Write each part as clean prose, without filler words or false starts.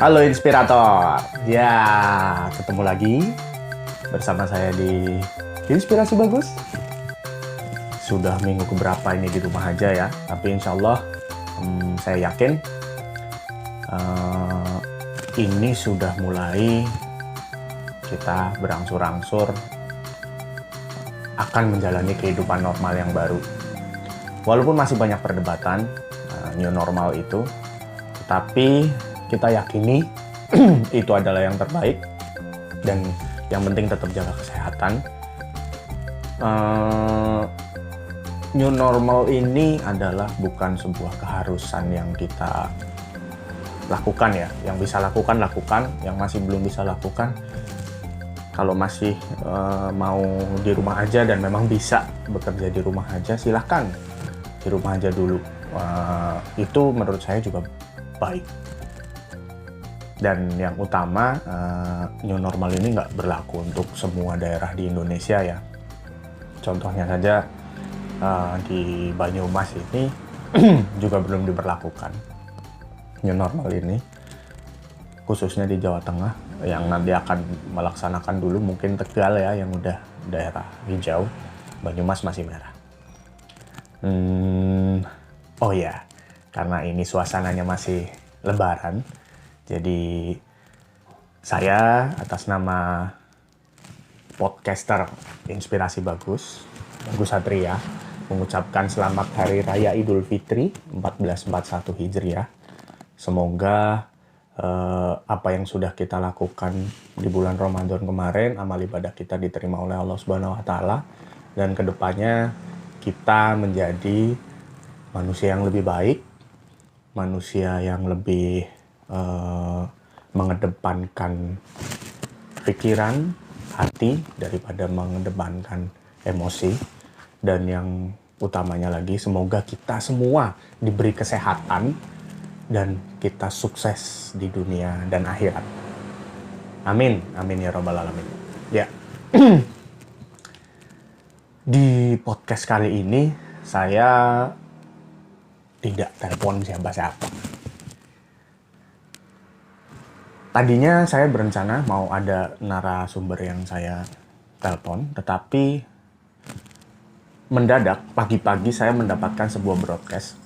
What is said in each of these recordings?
Halo Inspirator, ya ketemu lagi bersama saya di Inspirasi Bagus. Sudah minggu keberapa ini di rumah aja ya, tapi insya Allah saya yakin ini sudah mulai kita berangsur-angsur akan menjalani kehidupan normal yang baru. Walaupun masih banyak perdebatan new normal itu, tapi kita yakini itu adalah yang terbaik dan yang penting tetap jaga kesehatan. New normal ini adalah bukan sebuah keharusan yang kita lakukan ya. Yang bisa lakukan, yang masih belum bisa lakukan, kalau masih mau di rumah aja dan memang bisa bekerja di rumah aja, silahkan di rumah aja dulu. Itu menurut saya juga baik. Dan yang utama, new normal ini nggak berlaku untuk semua daerah di Indonesia ya. Contohnya saja di Banyumas ini juga belum diberlakukan new normal ini, khususnya di Jawa Tengah yang nanti akan melaksanakan dulu, mungkin Tegal ya yang udah daerah hijau, Banyumas masih merah. Oh ya, karena ini suasananya masih Lebaran, jadi saya atas nama podcaster Inspirasi Bagus Satria mengucapkan selamat Hari Raya Idul Fitri 1441 Hijriah. Semoga apa yang sudah kita lakukan di bulan Ramadan kemarin, amal ibadah kita diterima oleh Allah Subhanahu wa taala, dan kedepannya kita menjadi manusia yang lebih baik, manusia yang lebih mengedepankan pikiran, hati daripada mengedepankan emosi. Dan yang utamanya lagi, semoga kita semua diberi kesehatan dan kita sukses di dunia dan akhirat. Amin, amin ya rabbal alamin. Ya. Di podcast kali ini saya tidak telepon siapa-siapa. Tadinya saya berencana mau ada narasumber yang saya telepon, tetapi mendadak pagi-pagi saya mendapatkan sebuah broadcast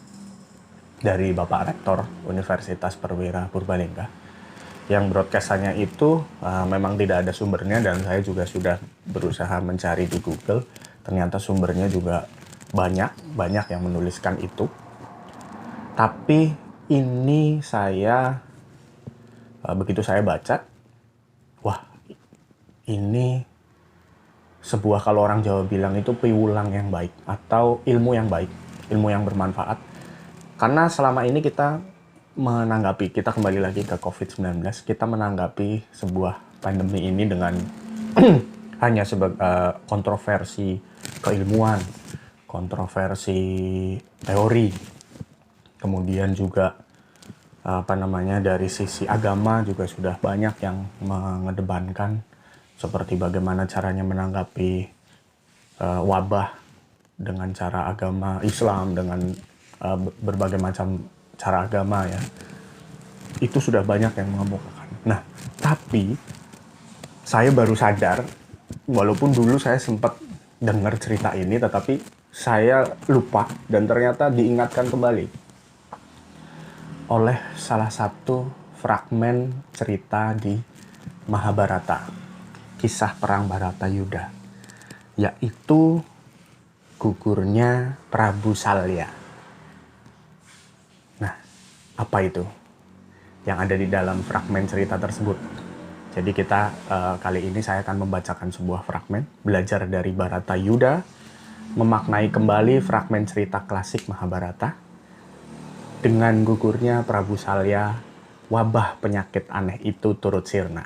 dari Bapak Rektor Universitas Perwira Purbalingga. Yang broadcastannya itu memang tidak ada sumbernya, dan saya juga sudah berusaha mencari di Google. Ternyata sumbernya juga banyak yang menuliskan itu. Tapi ini saya begitu saya baca, wah, ini sebuah, kalau orang Jawa bilang itu piwulang yang baik atau ilmu yang baik, ilmu yang bermanfaat. Karena selama ini kita kembali lagi ke COVID-19, kita menanggapi sebuah pandemi ini dengan hanya sebagai kontroversi keilmuan, kontroversi teori, kemudian juga dari sisi agama juga sudah banyak yang mengedepankan seperti bagaimana caranya menanggapi wabah dengan cara agama Islam, dengan berbagai macam cara agama ya. Itu sudah banyak yang mengemukakan. Nah, tapi saya baru sadar, walaupun dulu saya sempat dengar cerita ini, tetapi saya lupa dan ternyata diingatkan kembali oleh salah satu fragmen cerita di Mahabharata, kisah perang Bharatayuda, yaitu gugurnya Prabu Salya. Nah, apa itu yang ada di dalam fragmen cerita tersebut? Jadi kita kali ini saya akan membacakan sebuah fragmen, belajar dari Bharatayuda, memaknai kembali fragmen cerita klasik Mahabharata. Dengan gugurnya Prabu Salya, wabah penyakit aneh itu turut sirna.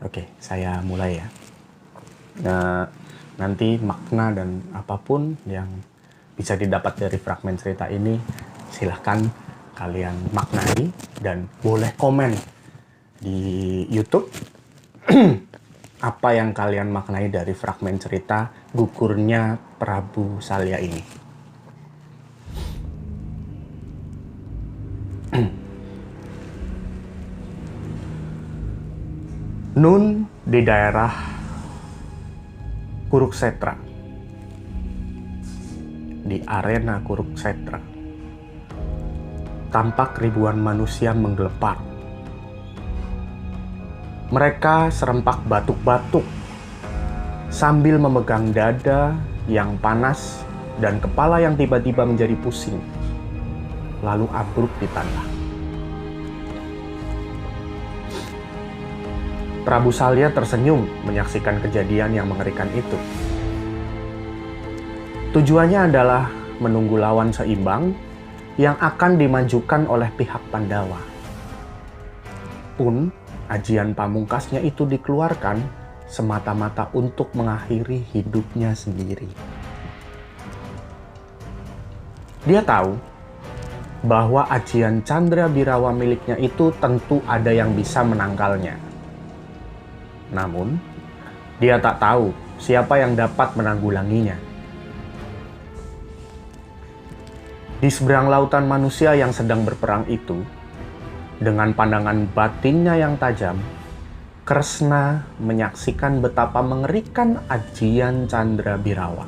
Oke, saya mulai ya. Nah, nanti makna dan apapun yang bisa didapat dari fragmen cerita ini, silahkan kalian maknai dan boleh komen di YouTube apa yang kalian maknai dari fragmen cerita gugurnya Prabu Salya ini. Nun di daerah Kuruksetra, di arena Kuruksetra, tampak ribuan manusia menggelepar. Mereka serempak batuk-batuk sambil memegang dada yang panas dan kepala yang tiba-tiba menjadi pusing, lalu abruk di tanah. Prabu Salya tersenyum menyaksikan kejadian yang mengerikan itu. Tujuannya adalah menunggu lawan seimbang yang akan dimajukan oleh pihak Pandawa. Pun, ajian pamungkasnya itu dikeluarkan semata-mata untuk mengakhiri hidupnya sendiri. Dia tahu bahwa ajian Candra Birawa miliknya itu tentu ada yang bisa menangkalnya. Namun, dia tak tahu siapa yang dapat menanggulanginya. Di seberang lautan manusia yang sedang berperang itu, dengan pandangan batinnya yang tajam, Kresna menyaksikan betapa mengerikan ajian Candra Birawa,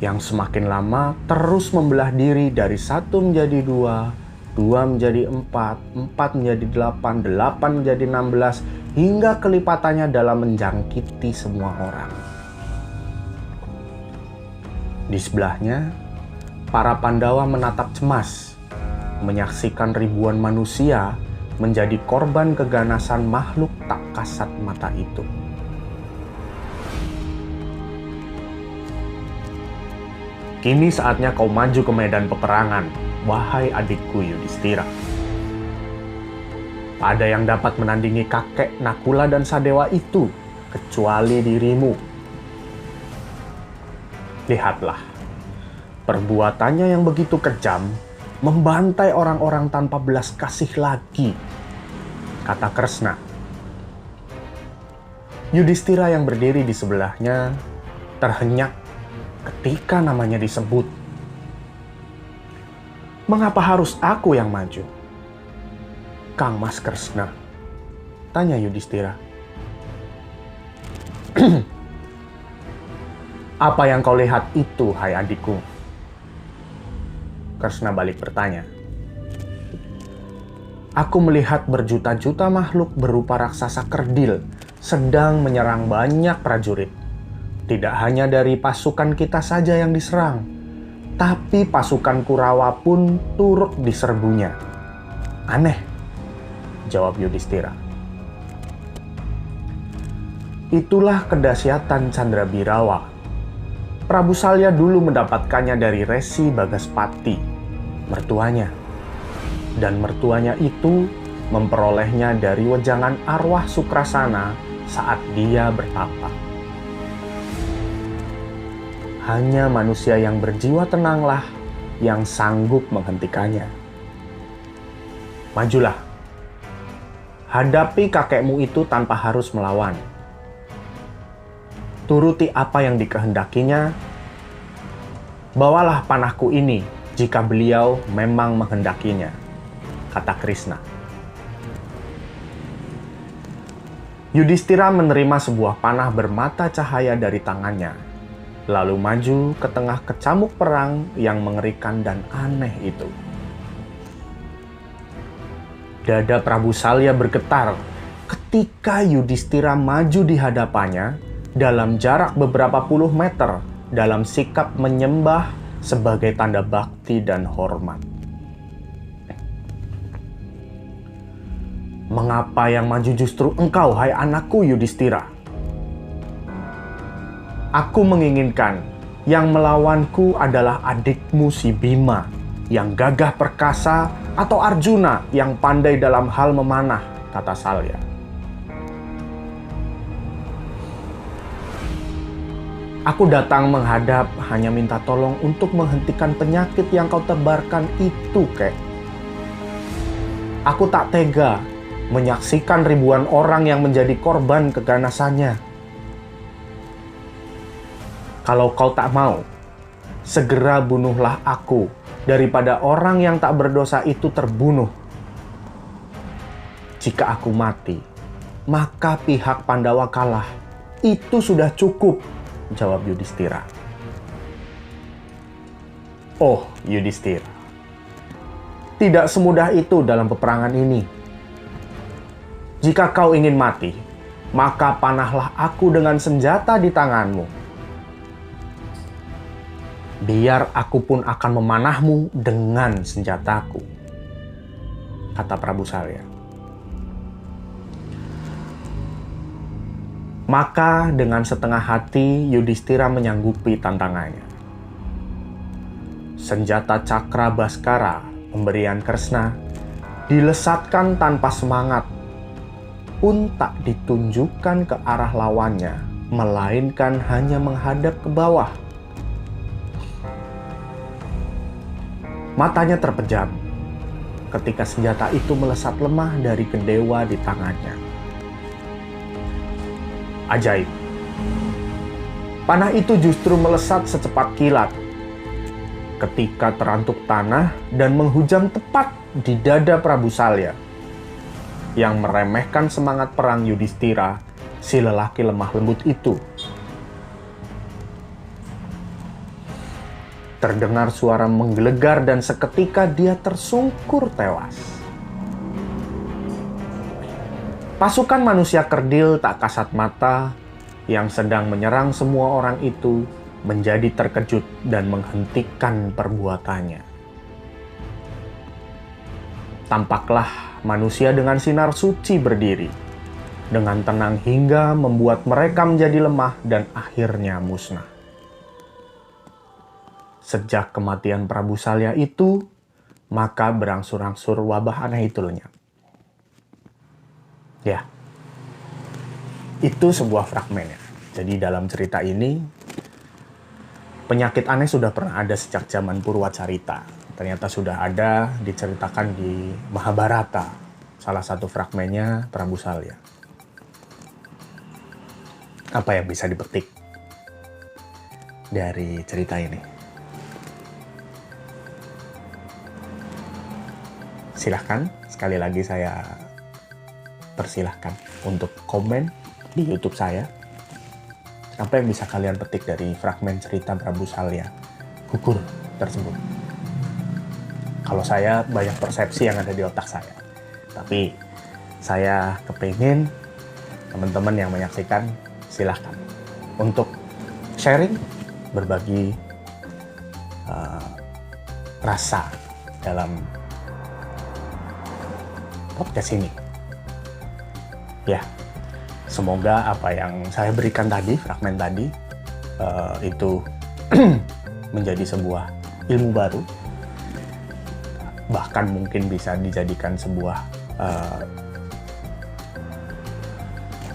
yang semakin lama terus membelah diri dari 1 menjadi 2, 2 menjadi 4, 4 menjadi 8, 8 menjadi 16, hingga kelipatannya dalam menjangkiti semua orang. Di sebelahnya, para Pandawa menatap cemas, menyaksikan ribuan manusia menjadi korban keganasan makhluk tak kasat mata itu. Kini saatnya kau maju ke medan peperangan, wahai adikku Yudhistira. Tak ada yang dapat menandingi kakek Nakula dan Sadewa itu, kecuali dirimu. Lihatlah, perbuatannya yang begitu kejam, membantai orang-orang tanpa belas kasih lagi, kata Kresna. Yudhistira yang berdiri di sebelahnya terhenyak ketika namanya disebut. Mengapa harus aku yang maju? Kang Mas Kresna, tanya Yudhistira. Apa yang kau lihat itu, hai adikku? Kresna balik bertanya. Aku melihat berjuta-juta makhluk berupa raksasa kerdil sedang menyerang banyak prajurit. Tidak hanya dari pasukan kita saja yang diserang, tapi pasukan Kurawa pun turut diserbunya. Aneh, jawab Yudhistira. Itulah kedahsyatan Candra Birawa. Prabu Salya dulu mendapatkannya dari Resi Bagaspati, mertuanya. Dan mertuanya itu memperolehnya dari wejangan arwah Sukrasana saat dia bertapa. Hanya manusia yang berjiwa tenanglah yang sanggup menghentikannya. Majulah. Hadapi kakekmu itu tanpa harus melawan. Turuti apa yang dikehendakinya. Bawalah panahku ini jika beliau memang menghendakinya, kata Krishna. Yudhistira menerima sebuah panah bermata cahaya dari tangannya, lalu maju ke tengah kecamuk perang yang mengerikan dan aneh itu. Dada Prabu Salya bergetar ketika Yudhistira maju di hadapannya dalam jarak beberapa puluh meter dalam sikap menyembah sebagai tanda bakti dan hormat. Mengapa yang maju justru engkau, hai anakku Yudhistira? Aku menginginkan yang melawanku adalah adikmu si Bima, yang gagah perkasa, atau Arjuna yang pandai dalam hal memanah, kata Salya. Aku datang menghadap hanya minta tolong untuk menghentikan penyakit yang kau tebarkan itu, kek. Aku tak tega menyaksikan ribuan orang yang menjadi korban keganasannya. Kalau kau tak mau, segera bunuhlah aku daripada orang yang tak berdosa itu terbunuh. Jika aku mati, maka pihak Pandawa kalah. Itu sudah cukup, jawab Yudhistira. Oh, Yudhistira, tidak semudah itu dalam peperangan ini. Jika kau ingin mati, maka panahlah aku dengan senjata di tanganmu. Biar aku pun akan memanahmu dengan senjataku, kata Prabu Salya. Maka dengan setengah hati Yudhistira menyanggupi tantangannya. Senjata cakra Baskara pemberian Kresna dilesatkan tanpa semangat, pun tak ditunjukkan ke arah lawannya, melainkan hanya menghadap ke bawah. Matanya terpejam ketika senjata itu melesat lemah dari kendewa di tangannya. Ajaib. Panah itu justru melesat secepat kilat ketika terantuk tanah dan menghujam tepat di dada Prabu Salya yang meremehkan semangat perang Yudhistira, si lelaki lemah lembut itu. Terdengar suara menggelegar dan seketika dia tersungkur tewas. Pasukan manusia kerdil tak kasat mata yang sedang menyerang semua orang itu menjadi terkejut dan menghentikan perbuatannya. Tampaklah manusia dengan sinar suci berdiri dengan tenang hingga membuat mereka menjadi lemah dan akhirnya musnah. Sejak kematian Prabu Salya itu, maka berangsur-angsur wabah aneh itu lenyap. Ya, itu sebuah fragmennya. Jadi dalam cerita ini, penyakit aneh sudah pernah ada sejak zaman Purwacarita. Ternyata sudah ada diceritakan di Mahabharata. Salah satu fragmennya Prabu Salya. Apa yang bisa dipetik dari cerita ini? Silahkan, sekali lagi saya persilahkan untuk komen di YouTube saya. Apa yang bisa kalian petik dari fragmen cerita Prabu Salya gugur tersebut? Kalau saya banyak persepsi yang ada di otak saya. Tapi saya kepingin teman-teman yang menyaksikan silahkan untuk sharing, berbagi rasa dalam podcast ini. Ya, semoga apa yang saya berikan tadi, fragmen tadi, itu menjadi sebuah ilmu baru. Bahkan mungkin bisa dijadikan sebuah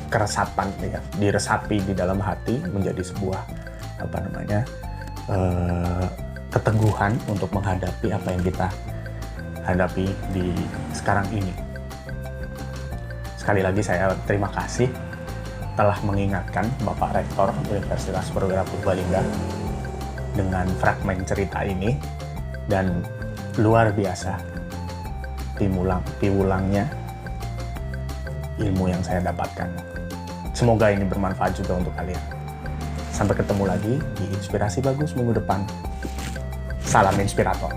keresapan, ya, diresapi di dalam hati menjadi sebuah keteguhan untuk menghadapi apa yang kita hadapi di sekarang ini. Sekali lagi saya terima kasih telah mengingatkan Bapak Rektor Universitas Perwira Purbalingga dengan fragmen cerita ini, dan luar biasa piwulangnya ilmu yang saya dapatkan. Semoga ini bermanfaat juga untuk kalian. Sampai ketemu lagi di Inspirasi Bagus minggu depan. Salam inspirator.